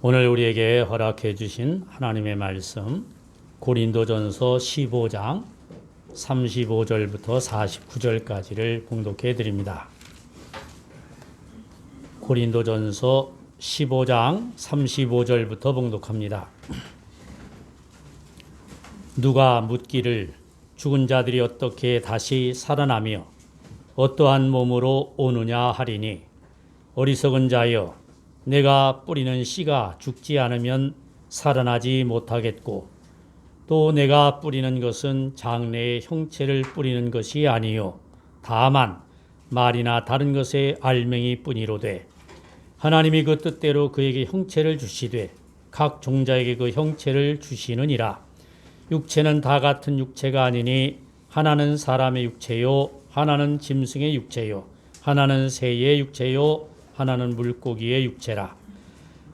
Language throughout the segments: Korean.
오늘 우리에게 허락해 주신 하나님의 말씀 고린도전서 15장 35절부터 49절까지를 봉독해 드립니다. 고린도전서 15장 35절부터 봉독합니다. 누가 묻기를 죽은 자들이 어떻게 다시 살아나며 어떠한 몸으로 오느냐 하리니, 어리석은 자여, 내가 뿌리는 씨가 죽지 않으면 살아나지 못하겠고, 또 내가 뿌리는 것은 장래의 형체를 뿌리는 것이 아니요 다만 말이나 다른 것의 알맹이 뿐이로되, 하나님이 그 뜻대로 그에게 형체를 주시되 각 종자에게 그 형체를 주시느니라. 육체는 다 같은 육체가 아니니 하나는 사람의 육체요, 하나는 짐승의 육체요, 하나는 새의 육체요, 하나는 물고기의 육체라.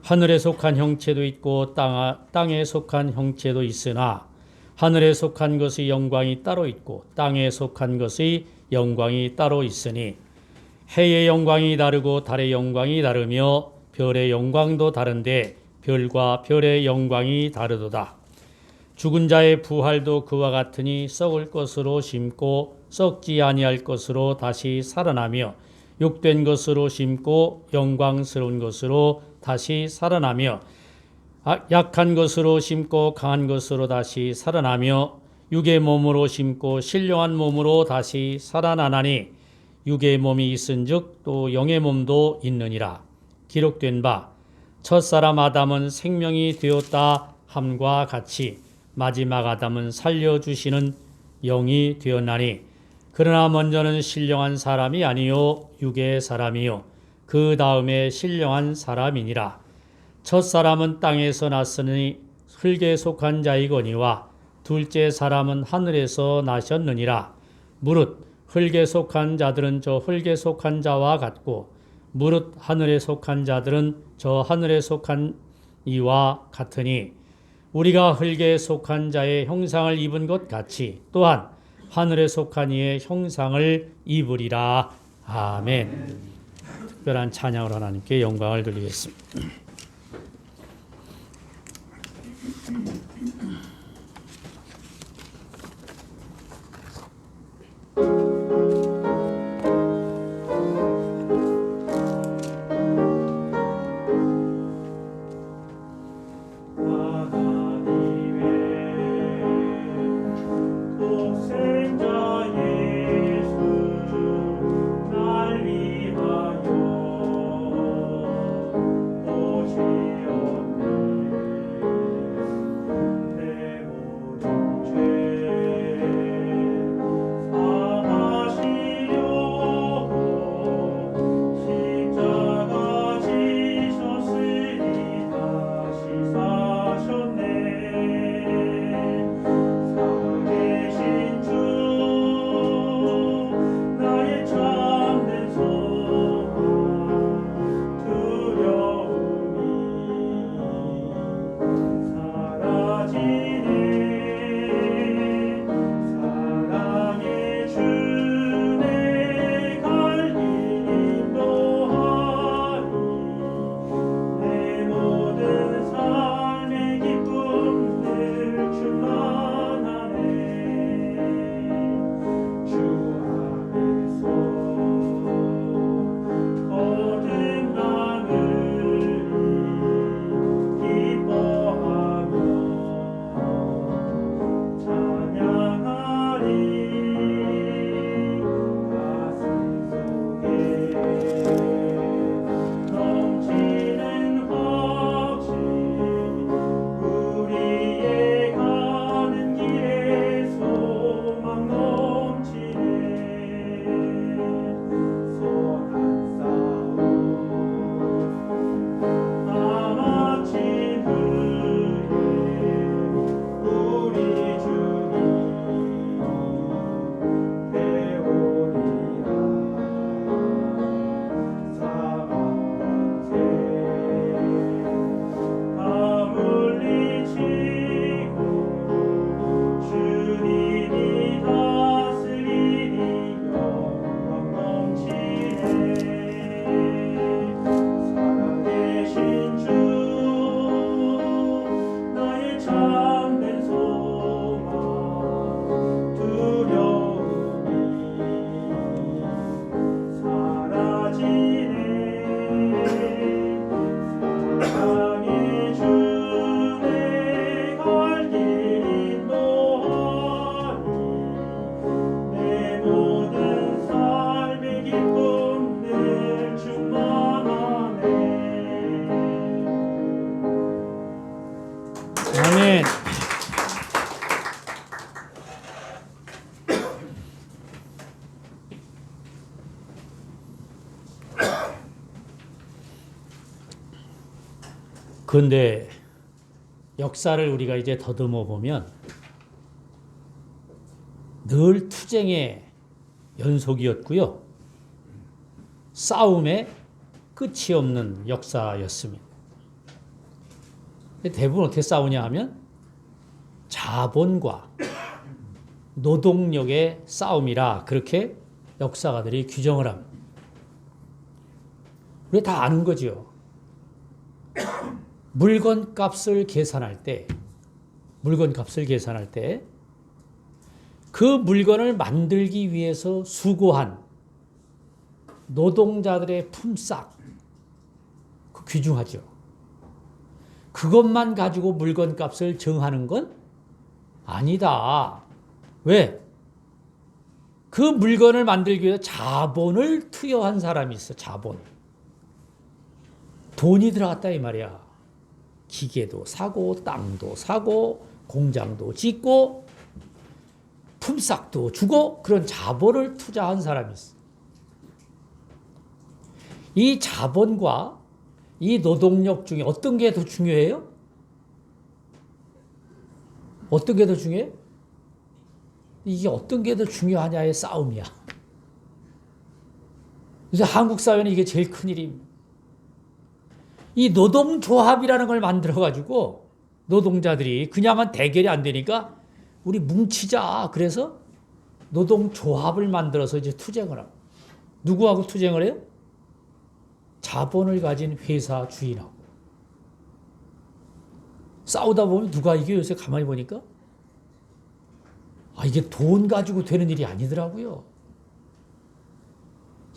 하늘에 속한 형체도 있고 땅에 속한 형체도 있으나 하늘에 속한 것의 영광이 따로 있고 땅에 속한 것의 영광이 따로 있으니, 해의 영광이 다르고 달의 영광이 다르며 별의 영광도 다른데 별과 별의 영광이 다르도다. 죽은 자의 부활도 그와 같으니 썩을 것으로 심고 썩지 아니할 것으로 다시 살아나며, 욕된 것으로 심고 영광스러운 것으로 다시 살아나며, 약한 것으로 심고 강한 것으로 다시 살아나며, 육의 몸으로 심고 신령한 몸으로 다시 살아나나니, 육의 몸이 있은즉 또 영의 몸도 있느니라. 기록된 바 첫사람 아담은 생명이 되었다 함과 같이 마지막 아담은 살려주시는 영이 되었나니, 그러나 먼저는 신령한 사람이 아니요 육의 사람이요 그 다음에 신령한 사람이니라. 첫사람은 땅에서 났으니 흙에 속한 자이거니와 둘째 사람은 하늘에서 나셨느니라. 무릇 흙에 속한 자들은 저 흙에 속한 자와 같고, 무릇 하늘에 속한 자들은 저 하늘에 속한 이와 같으니, 우리가 흙에 속한 자의 형상을 입은 것 같이 또한 하늘에 속한 이의 형상을 입으리라. 아멘. 특별한 찬양을 하나님께 영광을 돌리겠습니다. 날 위하여 아멘. 그런데 역사를 우리가 이제 더듬어 보면 늘 투쟁의 연속이었고요. 싸움의 끝이 없는 역사였습니다. 대부분 어떻게 싸우냐 하면 자본과 노동력의 싸움이라 그렇게 역사가들이 규정을 합니다. 우리 다 아는 거죠. 물건값을 계산할 때 그 물건을 만들기 위해서 수고한 노동자들의 품삯 그 귀중하죠. 그것만 가지고 물건값을 정하는 건 아니다. 왜? 그 물건을 만들기 위해서 자본을 투여한 사람이 있어. 자본. 돈이 들어갔다 이 말이야. 기계도 사고 땅도 사고 공장도 짓고 품삯도 주고 그런 자본을 투자한 사람이 있어. 이 자본과 이 노동력 중에 어떤 게 더 중요해요? 어떤 게 더 중요해? 이게 어떤 게 더 중요하냐의 싸움이야. 그래서 한국 사회는 이게 제일 큰 일입니다. 이 노동조합이라는 걸 만들어가지고 노동자들이 그냥은 대결이 안 되니까 우리 뭉치자. 그래서 노동조합을 만들어서 이제 투쟁을 하고. 누구하고 투쟁을 해요? 자본을 가진 회사 주인하고. 싸우다 보면 누가 이겨요? 요새 가만히 보니까. 이게 돈 가지고 되는 일이 아니더라고요.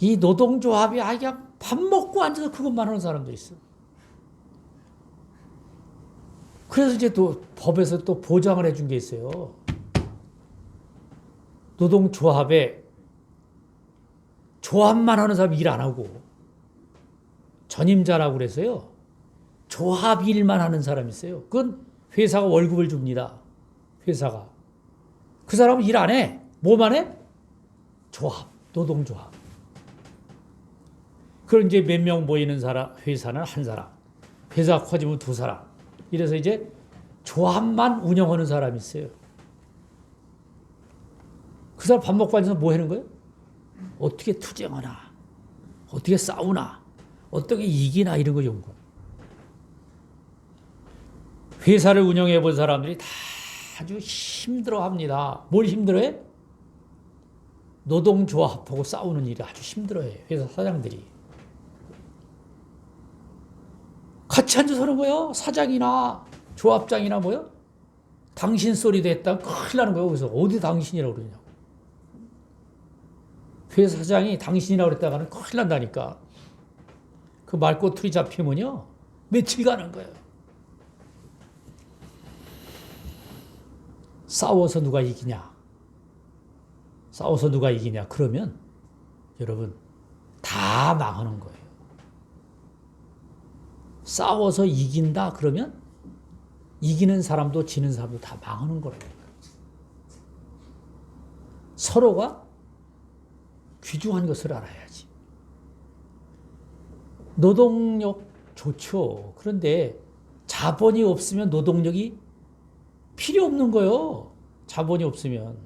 이 노동조합이 그냥 밥 먹고 앉아서 그것만 하는 사람도 있어. 그래서 이제 또 법에서 또 보장을 해준 게 있어요. 노동조합에 조합만 하는 사람 일 안 하고 전임자라고 그래서요. 조합 일만 하는 사람이 있어요. 그건 회사가 월급을 줍니다. 회사가. 그 사람은 일 안 해. 뭐만 해? 조합, 노동조합. 그럼 이제 몇 명 모이는 사람, 회사는 한 사람. 회사가 커지면 두 사람. 이래서 이제 조합만 운영하는 사람이 있어요. 그 사람 밥 먹고 앉아서 뭐 하는 거예요? 어떻게 투쟁하나, 어떻게 싸우나, 어떻게 이기나 이런 거 연구. 회사를 운영해 본 사람들이 다 아주 힘들어 합니다. 뭘 힘들어해? 노동조합하고 싸우는 일이 아주 힘들어해. 회사 사장들이. 같이 앉아서 하는 거예요. 사장이나 조합장이나 뭐요? 당신 소리도 했다가 큰일 나는 거예요. 그래서 어디 당신이라고 그러냐고. 회사 사장이 당신이라고 그랬다가는 큰일 난다니까. 그 말꼬투리 잡히면요. 며칠 가는 거예요. 싸워서 누가 이기냐. 싸워서 누가 이기냐. 그러면 여러분 다 망하는 거예요. 싸워서 이긴다 그러면 이기는 사람도 지는 사람도 다 망하는 거라고. 서로가 귀중한 것을 알아야지. 노동력 좋죠. 그런데 자본이 없으면 노동력이 필요 없는 거예요. 자본이 없으면.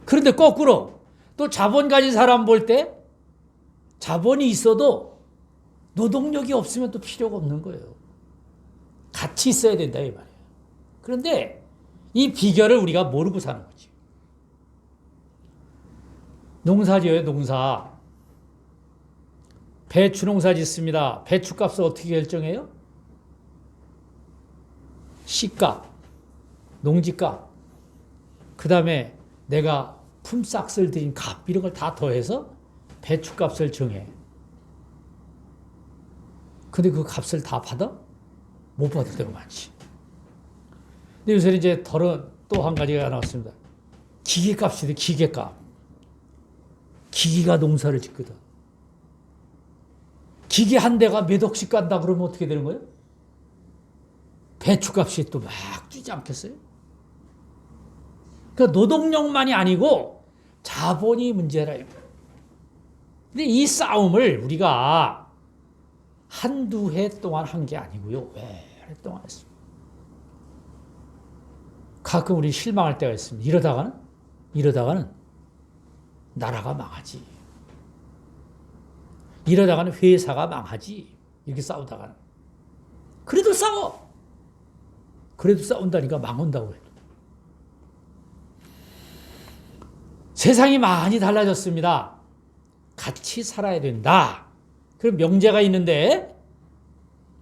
그런데 거꾸로 또 자본 가진 사람 볼 때 자본이 있어도 노동력이 없으면 또 필요가 없는 거예요. 같이 있어야 된다 이 말이에요. 그런데 이 비결을 우리가 모르고 사는 거지. 농사 지어요, 농사. 배추 농사 짓습니다. 배추 값을 어떻게 결정해요? 씨값, 농지값, 그 다음에 내가 품삯을 들인 값, 이런 걸 다 더해서 배추 값을 정해. 근데 그 값을 다 받아? 못 받을 때가 많지. 근데 요새 이제 또 한 가지가 나왔습니다. 기계값이래, 기계값. 기계가 농사를 짓거든. 기계 한 대가 몇 억씩 간다 그러면 어떻게 되는 거예요? 배추값이 또 막 뛰지 않겠어요? 그러니까 노동력만이 아니고 자본이 문제라. 근데 이 싸움을 우리가 한두 해 동안 한 게 아니고요. 오랫동안 했습니다. 가끔 우리 실망할 때가 있습니다. 이러다가는 나라가 망하지. 이러다가는 회사가 망하지. 이렇게 싸우다가는. 그래도 싸워. 그래도 싸운다니까 망한다고 해요. 세상이 많이 달라졌습니다. 같이 살아야 된다. 그런 명제가 있는데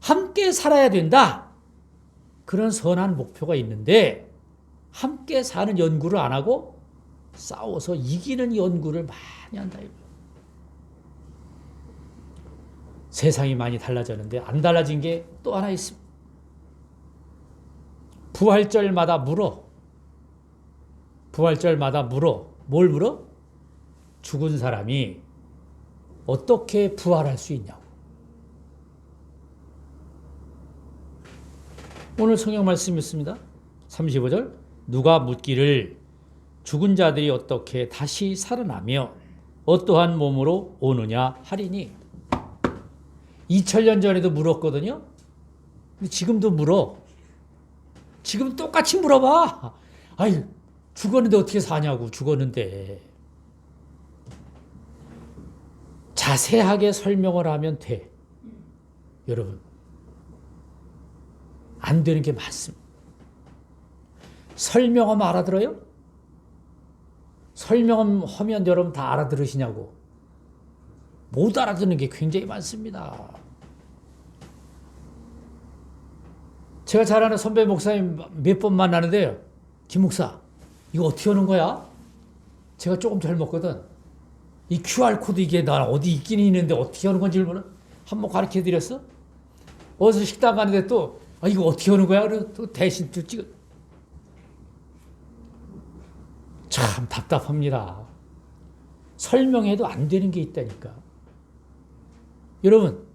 함께 살아야 된다. 그런 선한 목표가 있는데 함께 사는 연구를 안 하고 싸워서 이기는 연구를 많이 한다. 세상이 많이 달라졌는데 안 달라진 게 또 하나 있습니다. 부활절마다 물어. 부활절마다 물어. 뭘 물어? 죽은 사람이 어떻게 부활할 수 있냐고. 오늘 성경 말씀이 있습니다. 35절. 누가 묻기를 죽은 자들이 어떻게 다시 살아나며 어떠한 몸으로 오느냐 하리니. 2000년 전에도 물었거든요. 근데 지금도 물어. 지금 똑같이 물어봐. 아이, 죽었는데 어떻게 사냐고. 죽었는데. 자세하게 설명을 하면 돼. 여러분. 안 되는 게 많습니다. 설명하면 알아들어요? 설명하면 여러분 다 알아들으시냐고. 못 알아듣는 게 굉장히 많습니다. 제가 잘 아는 선배 목사님 몇 번 만나는데요. 김 목사, 이거 어떻게 하는 거야? 제가 조금 젊었거든. 이 QR코드 이게 나 어디 있긴 있는데 어떻게 하는 건지 한번 가르쳐 드렸어? 어디서 식당 가는데 또, 이거 어떻게 하는 거야? 그리고 또 대신 또 찍어. 참 답답합니다. 설명해도 안 되는 게 있다니까. 여러분,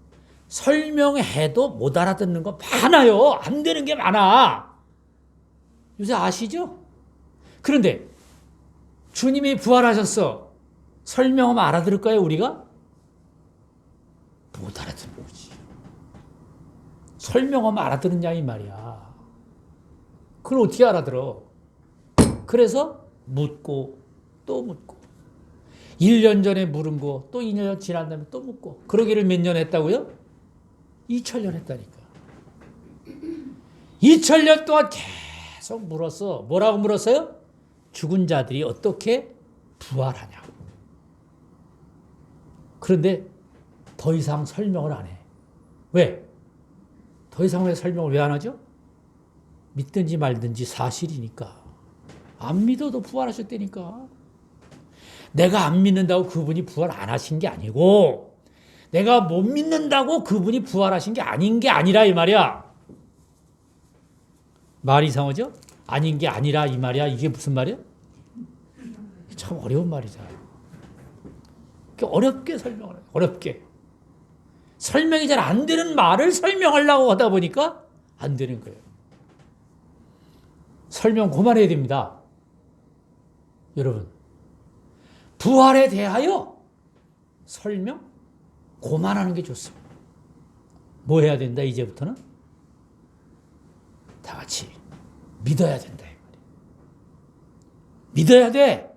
설명해도 못 알아듣는 거 많아요. 안 되는 게 많아. 요새 아시죠? 그런데 주님이 부활하셨어. 설명하면 알아들을까요, 우리가? 못 알아듣는 거지. 설명하면 알아듣느냐 이 말이야. 그걸 어떻게 알아들어? 그래서 묻고 또 묻고 1년 전에 물은 거 또 2년 지난 다음에 또 묻고 그러기를 몇 년 했다고요? 2000년 했다니까. 2000년 동안 계속 물었어. 뭐라고 물었어요? 죽은 자들이 어떻게 부활하냐고. 그런데 더 이상 설명을 안 해. 왜? 더 이상 왜 설명을 왜 안 하죠? 믿든지 말든지 사실이니까. 안 믿어도 부활하셨다니까. 내가 안 믿는다고 그분이 부활 안 하신 게 아니고 내가 못 믿는다고 그분이 부활하신 게 아닌 게 아니라 이 말이야. 말이 이상하죠? 아닌 게 아니라 이 말이야. 이게 무슨 말이야? 참 어려운 말이잖아. 어렵게 설명을 해요. 어렵게. 설명이 잘 안 되는 말을 설명하려고 하다 보니까 안 되는 거예요. 설명 그만해야 됩니다. 여러분, 부활에 대하여 설명 그만하는 게 좋습니다. 뭐 해야 된다 이제부터는? 다 같이 믿어야 된다. 믿어야 돼.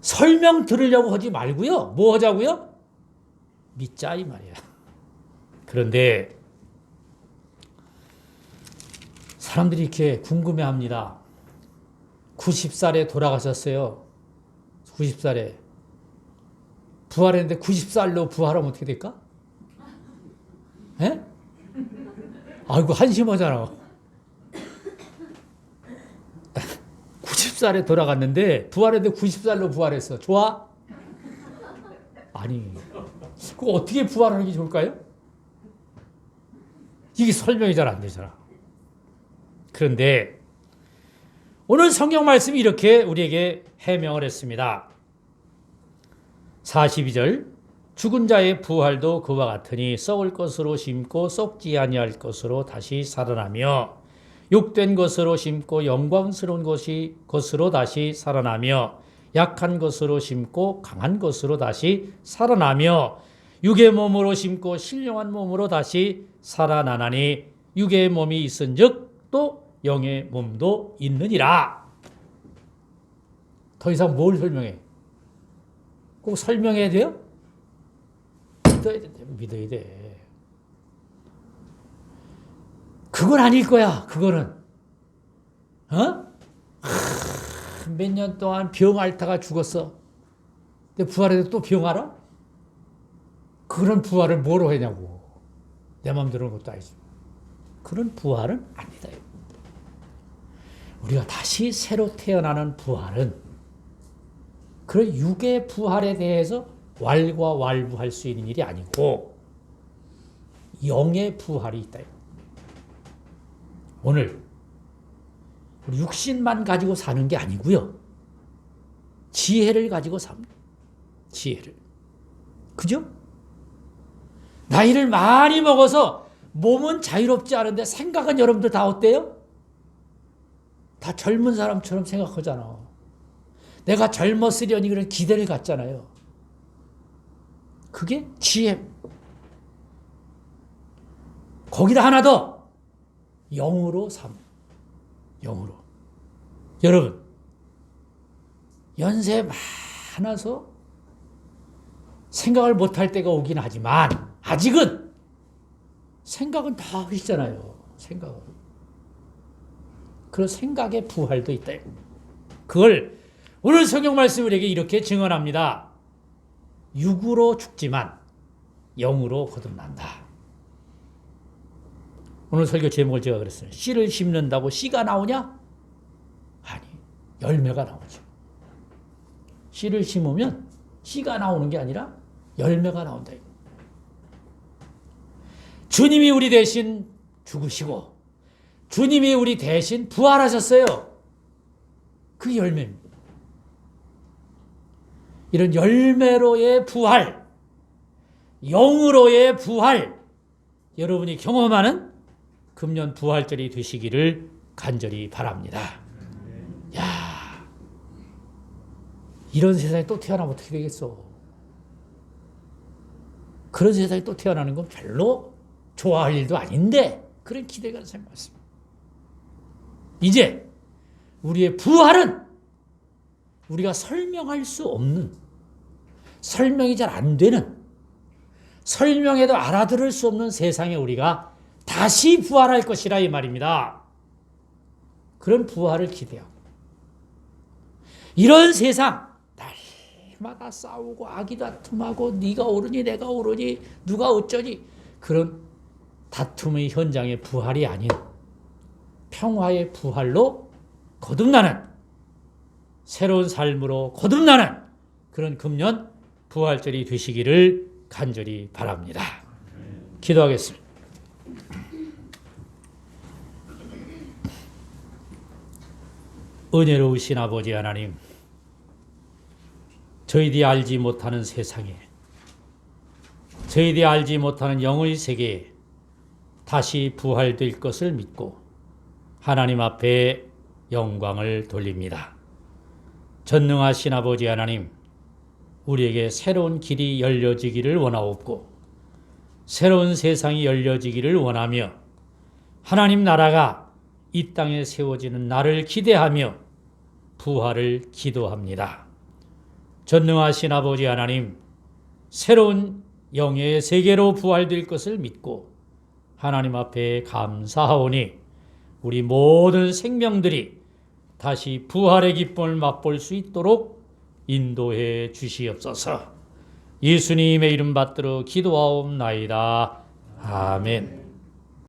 설명 들으려고 하지 말고요. 뭐 하자고요? 믿자 이 말이야. 그런데 사람들이 이렇게 궁금해합니다. 90살에 돌아가셨어요. 90살에. 부활했는데 90살로 부활하면 어떻게 될까? 에? 아이고 한심하잖아. 90살에 돌아갔는데 부활했는데 90살로 부활했어. 좋아? 아니. 그거 어떻게 부활하는 게 좋을까요? 이게 설명이 잘 안 되잖아. 그런데 오늘 성경 말씀이 이렇게 우리에게 해명을 했습니다. 42절 죽은 자의 부활도 그와 같으니 썩을 것으로 심고 썩지 아니할 것으로 다시 살아나며 욕된 것으로 심고 영광스러운 것으로 다시 살아나며 약한 것으로 심고 강한 것으로 다시 살아나며 육의 몸으로 심고 신령한 몸으로 다시 살아나나니 육의 몸이 있은즉 또 영의 몸도 있느니라. 더 이상 뭘 설명해? 꼭 설명해야 돼요? 믿어야 돼. 믿어야 돼. 그건 아닐 거야. 그거는. 몇 년 동안 병 앓다가 죽었어. 근데 부활해서 또 병 앓아? 그런 부활을 뭐로 하냐고. 내 마음대로 하는 것도 아니지. 그런 부활은 아니다. 우리가 다시 새로 태어나는 부활은 그런 육의 부활에 대해서 왈가왈부할 수 있는 일이 아니고 영의 부활이 있다. 오늘 우리 육신만 가지고 사는 게 아니고요. 지혜를 가지고 삽니다. 지혜를. 그죠? 나이를 많이 먹어서 몸은 자유롭지 않은데 생각은 여러분들 다 어때요? 다 젊은 사람처럼 생각하잖아. 내가 젊었으려니 그런 기대를 갖잖아요. 그게 지혜. 거기다 하나 더. 영으로 삼. 영으로. 여러분, 연세 많아서 생각을 못할 때가 오긴 하지만 아직은 생각은 다 하시잖아요. 생각은. 그런 생각의 부활도 있다. 그걸 오늘 성경 말씀이 우리에게 이렇게 증언합니다. 육으로 죽지만 영으로 거듭난다. 오늘 설교 제목을 제가 그랬어요. 씨를 심는다고 씨가 나오냐? 아니, 열매가 나오죠. 씨를 심으면 씨가 나오는 게 아니라 열매가 나온다. 주님이 우리 대신 죽으시고 주님이 우리 대신 부활하셨어요. 그 열매입니다. 이런 열매로의 부활, 영으로의 부활, 여러분이 경험하는 금년 부활절이 되시기를 간절히 바랍니다. 야, 이런 세상에 또 태어나면 어떻게 되겠어? 그런 세상에 또 태어나는 건 별로 좋아할 일도 아닌데 그런 기대가 생겼습니다. 이제 우리의 부활은 우리가 설명할 수 없는, 설명이 잘 안 되는, 설명해도 알아들을 수 없는 세상에 우리가 다시 부활할 것이라 이 말입니다. 그런 부활을 기대하고 이런 세상 날마다 싸우고 아기다툼하고 네가 옳으니 내가 옳으니 누가 어쩌니 그런 다툼의 현장의 부활이 아닌 평화의 부활로 거듭나는 새로운 삶으로 거듭나는 그런 금년 부활절이 되시기를 간절히 바랍니다. 기도하겠습니다. 은혜로우신 아버지 하나님, 저희들이 알지 못하는 세상에, 저희들이 알지 못하는 영의 세계에 다시 부활될 것을 믿고 하나님 앞에 영광을 돌립니다. 전능하신 아버지 하나님, 우리에게 새로운 길이 열려지기를 원하옵고 새로운 세상이 열려지기를 원하며 하나님 나라가 이 땅에 세워지는 날을 기대하며 부활을 기도합니다. 전능하신 아버지 하나님, 새로운 영의 세계로 부활될 것을 믿고 하나님 앞에 감사하오니 우리 모든 생명들이 다시 부활의 기쁨을 맛볼 수 있도록 인도해 주시옵소서. 예수님의 이름 받들어 기도하옵나이다. 아멘.